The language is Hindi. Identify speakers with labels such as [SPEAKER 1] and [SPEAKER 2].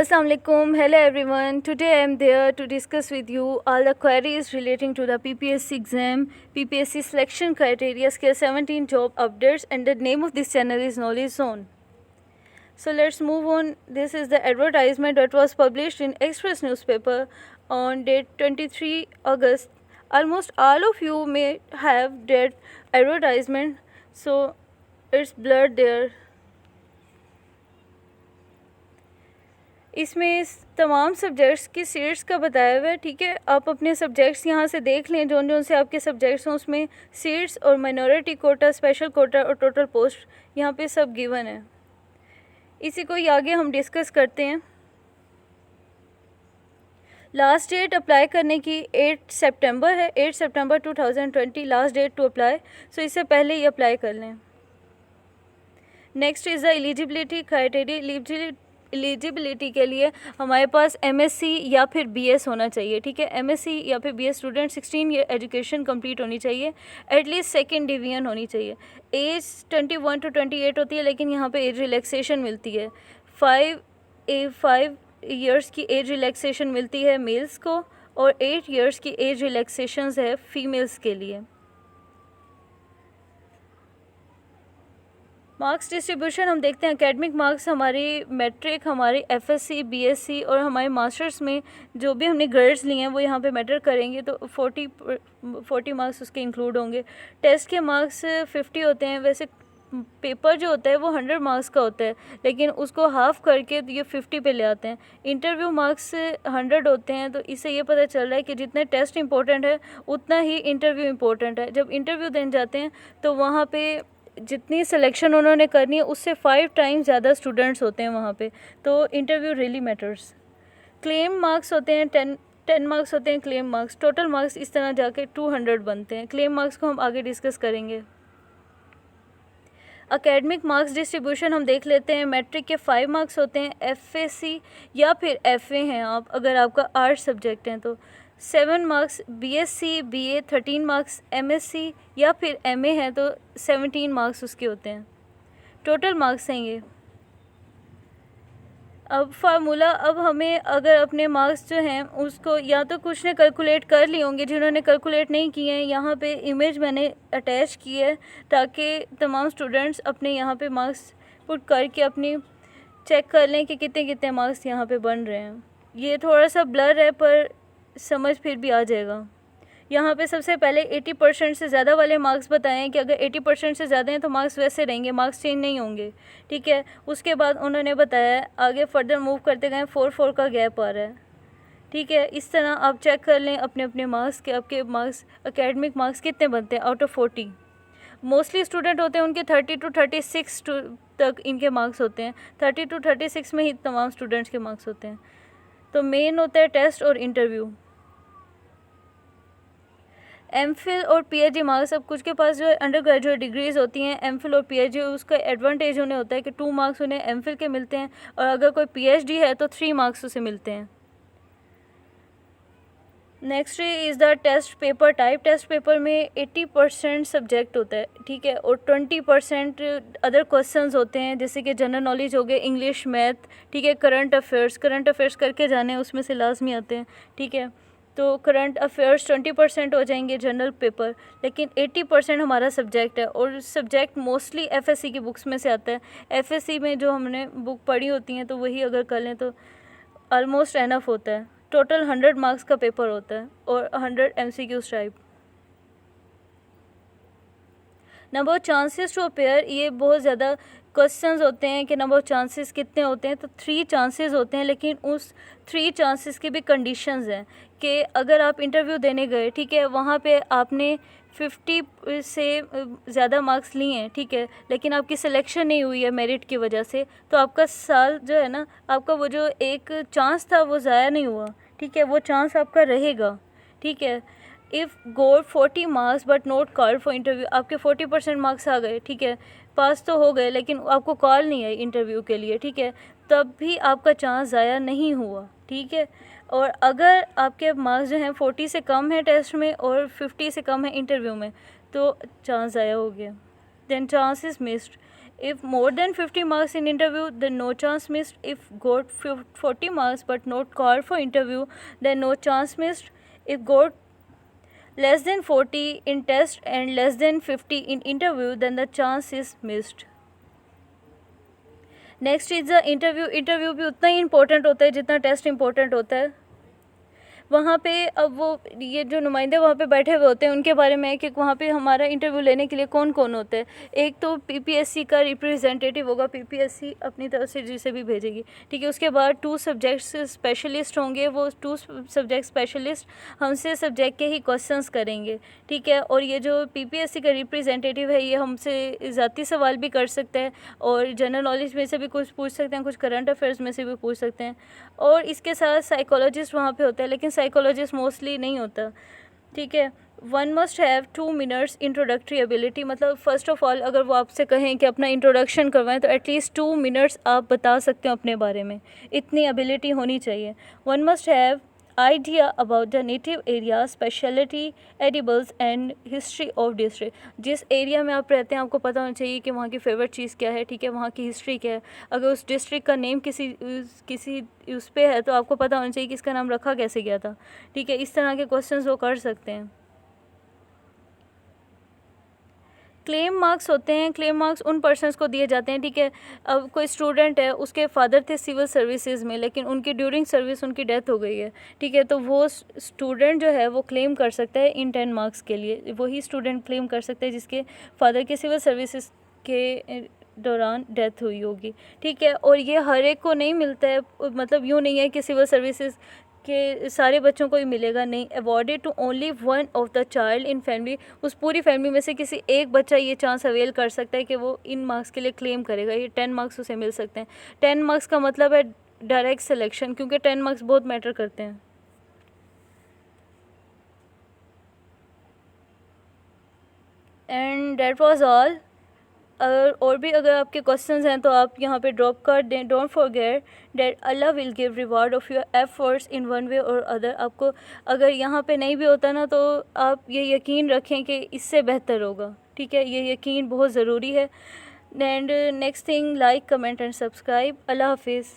[SPEAKER 1] Assalamu alaikum. Hello everyone. Today I am there to discuss with you all the queries relating to the PPSC exam, PPSC selection criteria, scale 17 job updates, and the name of this channel is Knowledge Zone. So let's move on. This is the advertisement that was published in Express newspaper on date 23 August. Almost all of you may have that advertisement, so it's blurred there. इसमें तमाम सब्जेक्ट्स की सीट्स का बताया हुआ है, ठीक है। आप अपने सब्जेक्ट्स यहाँ से देख लें, जोन से आपके सब्जेक्ट्स हैं उसमें सीट्स और माइनॉरिटी कोटा, स्पेशल कोटा और टोटल पोस्ट यहाँ पे सब गिवन है। इसी को आगे हम डिस्कस करते हैं। लास्ट डेट अप्लाई करने की 8 सितंबर है। 8 सितंबर 2020 लास्ट डेट टू अप्लाई, सो इससे पहले ही अप्लाई कर लें। Next is the eligibility criteria. Eligibility के लिए हमारे पास एमएससी या फिर बीएस होना चाहिए, ठीक है। एमएससी या फिर BS student 16 year education complete होनी चाहिए, एटलीस्ट सेकंड डिवीजन होनी चाहिए। एज 21 to 28 होती है, लेकिन यहाँ पे एज रिलैक्सेशन मिलती है। 5 ईयर्स की एज रिलैक्सेशन मिलती है मेल्स को और 8 ईयर्स की एज रिलैक्सेशन है फीमेल्स के लिए। मार्क्स डिस्ट्रीब्यूशन हम देखते हैं। एकेडमिक मार्क्स हमारी मैट्रिक, हमारी एफएससी, बीएससी और हमारे मास्टर्स में जो भी हमने ग्रेड्स लिए हैं वो यहाँ पे मैटर करेंगे, तो 40 मार्क्स उसके इंक्लूड होंगे। टेस्ट के मार्क्स 50 होते हैं। वैसे पेपर जो होता है वो 100 मार्क्स का होता है, लेकिन उसको हाफ़ करके ये 50 पे ले आते हैं। इंटरव्यू मार्क्स 100 होते हैं, तो इससे ये पता चल रहा है कि जितने टेस्ट इंपॉर्टेंट है उतना ही इंटरव्यू इंपॉर्टेंट है। जब इंटरव्यू देने जाते हैं तो वहाँ पे जितनी सिलेक्शन उन्होंने करनी है उससे 5 टाइम्स ज़्यादा स्टूडेंट्स होते हैं वहाँ पे, तो interview really matters. Claim marks होते हैं 10 मार्क्स होते हैं क्लेम मार्क्स। टोटल मार्क्स इस तरह जाके 200 बनते हैं। क्लेम मार्क्स को हम आगे डिस्कस करेंगे। एकेडमिक मार्क्स डिस्ट्रीब्यूशन हम देख लेते हैं। मैट्रिक के 5 मार्क्स होते हैं। एफएसी या फिर एफए हैं आप, अगर आपका आर्ट्स सब्जेक्ट हैं तो 7 marks. BSc, BA 13 marks. MSc या फिर एमए है तो 17 मार्क्स उसके होते हैं। टोटल मार्क्स हैं ये। अब फार्मूला, अब हमें अगर अपने मार्क्स जो हैं उसको या तो कुछ ने कैलकुलेट कर लिए होंगे, जिन्होंने कैलकुलेट नहीं किए हैं यहाँ पे इमेज मैंने अटैच की है ताकि तमाम स्टूडेंट्स अपने यहाँ पे मार्क्स पुट करके अपनी चेक कर लें कि कितने कितने मार्क्स यहाँ पे बन रहे हैं। ये थोड़ा सा ब्लर है पर समझ फिर भी आ जाएगा। यहाँ पे सबसे पहले 80% से ज़्यादा वाले मार्क्स बताएं कि अगर 80% से ज़्यादा हैं तो मार्क्स वैसे रहेंगे, मार्क्स चेंज नहीं होंगे, ठीक है। उसके बाद उन्होंने बताया आगे फर्दर मूव करते गए 4 का गैप आ रहा है, ठीक है। इस तरह आप चेक कर लें अपने अपने मार्क्स के आपके मार्क्स एकेडमिक मार्क्स कितने बनते हैं आउट ऑफ 40। मोस्टली स्टूडेंट होते हैं उनके 30 to 36 तक इनके मार्क्स होते हैं। 30 to 36 में ही तमाम स्टूडेंट्स के मार्क्स होते हैं। तो मेन होता है टेस्ट और इंटरव्यू। एमफिल और पीएचडी मार्क्स, अब कुछ के पास जो है अंडर ग्रेजुएट डिग्रीज़ होती हैं एमफिल और पीएचडी, उसका एडवांटेज उन्हें होता है कि 2 मार्क्स उन्हें एमफिल के मिलते हैं और अगर कोई पीएचडी है तो 3 मार्क्स उसे मिलते हैं। Next is the test paper type. Test paper में 80% सब्जेक्ट होता है, ठीक है, और 20% अदर क्वेश्चंस होते हैं, जैसे कि जनरल नॉलेज हो गए, इंग्लिश, मैथ, ठीक है। करंट अफेयर्स करके जाने उसमें से लाजमी आते हैं, ठीक है। तो करंट अफेयर्स 20% हो जाएंगे जनरल पेपर, लेकिन 80% हमारा सब्जेक्ट है और सब्जेक्ट मोस्टली एफएससी की बुक्स में से आता है। एफएससी में जो हमने बुक पढ़ी होती हैं तो वही अगर कर लें तो ऑलमोस्ट एनफ होता है। टोटल 100 मार्क्स का पेपर होता है और 100 MCQs type. Number of chances to appear, ये बहुत ज़्यादा क्वेश्चंस होते हैं कि नंबर ऑफ चांसेस कितने होते हैं, तो 3 चांसेस होते हैं, लेकिन उस 3 चांसेस की भी कंडीशंस हैं कि अगर आप इंटरव्यू देने गए, ठीक है, वहाँ पे आपने 50 से ज़्यादा मार्क्स लिए हैं, ठीक है, लेकिन आपकी सिलेक्शन नहीं हुई है मेरिट की वजह से, तो आपका साल जो है ना, आपका वो जो एक चांस था वो ज़ाया नहीं हुआ, ठीक है, वो चांस आपका रहेगा, ठीक है। If got 40 marks but not called for interview, आपके 40% मार्क्स आ गए, ठीक है, पास तो हो गए लेकिन आपको कॉल नहीं है इंटरव्यू के लिए, ठीक है, तब भी आपका चांस ज़ाया नहीं हुआ, ठीक है। और अगर आपके मार्क्स जो हैं 40 से कम है टेस्ट में और 50 से कम है इंटरव्यू में, तो चांस ज़ाया हो गया। Then chance is missed If more than 50 marks in interview, then no chance missed. If got 40 marks but not called for interview, then no chance missed. If got less than 40 in test and less than 50 in interview, then the chance is missed. Next is the interview. Interview भी उतना ही इम्पोर्टेंट होता है जितना टेस्ट इम्पोर्टेंट होता है. वहाँ पे अब वो ये जो नुमाइंदे वहाँ पे बैठे हुए होते हैं उनके बारे में है कि वहाँ पे हमारा इंटरव्यू लेने के लिए कौन कौन होता है. एक तो पीपीएससी का रिप्रेजेंटेटिव होगा, पीपीएससी अपनी तरफ से जिसे भी भेजेगी, ठीक है. उसके बाद 2 सब्जेक्ट्स स्पेशलिस्ट होंगे. वो 2 सब्जेक्ट स्पेशलिस्ट हमसे सब्जेक्ट के ही क्वेश्चंस करेंगे, ठीक है. और ये जो पीपीएससी का रिप्रेजेंटेटिव है ये हमसे ज़ाती सवाल भी कर सकता है और जनरल नॉलेज में से भी कुछ पूछ सकते हैं, कुछ करंट अफेयर्स में से भी पूछ सकते हैं. और इसके साथ साइकोलॉजिस्ट वहाँ पे होता है, लेकिन साइकोलॉजिस्ट मोस्टली नहीं होता, ठीक है. 1 must have 2 minutes introductory ability. मतलब फ़र्स्ट ऑफ ऑल अगर वो आपसे कहें कि अपना इंट्रोडक्शन करवाएं तो एटलीस्ट 2 मिनट्स आप बता सकते हो अपने बारे में, इतनी एबिलिटी होनी चाहिए. 1 must have idea about the native area, speciality, edibles and history of district. जिस एरिया में आप रहते हैं आपको पता होना चाहिए कि वहाँ की फेवरेट चीज़ क्या है, ठीक है, वहाँ की हिस्ट्री क्या है. अगर उस डिस्ट्रिक्ट का नेम किसी उस पे है तो आपको पता होना चाहिए कि इसका नाम रखा कैसे गया था, ठीक है. इस तरह के क्वेश्चंस वो कर सकते हैं. क्लेम मार्क्स होते हैं. क्लेम मार्क्स उन पर्सनस को दिए जाते हैं, ठीक है. अब कोई स्टूडेंट है, उसके फादर थे सिविल सर्विसेज में, लेकिन उनकी ड्यूरिंग सर्विस उनकी डेथ हो गई है, ठीक है. तो वो स्टूडेंट जो है वो क्लेम कर सकता है इन 10 मार्क्स के लिए. वही स्टूडेंट क्लेम कर सकता है जिसके फादर के सिविल सर्विसेज के दौरान डेथ हुई होगी, ठीक है. और ये हर एक को नहीं मिलता है. मतलब यूँ नहीं है कि सिविल सर्विसेज कि सारे बच्चों को ही मिलेगा, नहीं. Awarded to only 1 of the child in family. उस पूरी फैमिली में से किसी एक बच्चा ये चांस अवेल कर सकता है कि वो इन मार्क्स के लिए क्लेम करेगा. ये 10 मार्क्स उसे मिल सकते हैं. 10 मार्क्स का मतलब है डायरेक्ट सिलेक्शन, क्योंकि 10 मार्क्स बहुत मैटर करते हैं. And that was all. और भी अगर आपके क्वेश्चंस हैं तो आप यहाँ पे ड्रॉप कर दें. Don't forget that Allah will give reward of your efforts in one way और अदर. आपको अगर यहाँ पे नहीं भी होता ना तो आप ये यकीन रखें कि इससे बेहतर होगा, ठीक है. ये यकीन बहुत ज़रूरी है. And next thing, like, comment and subscribe. अल्लाह हाफिज़.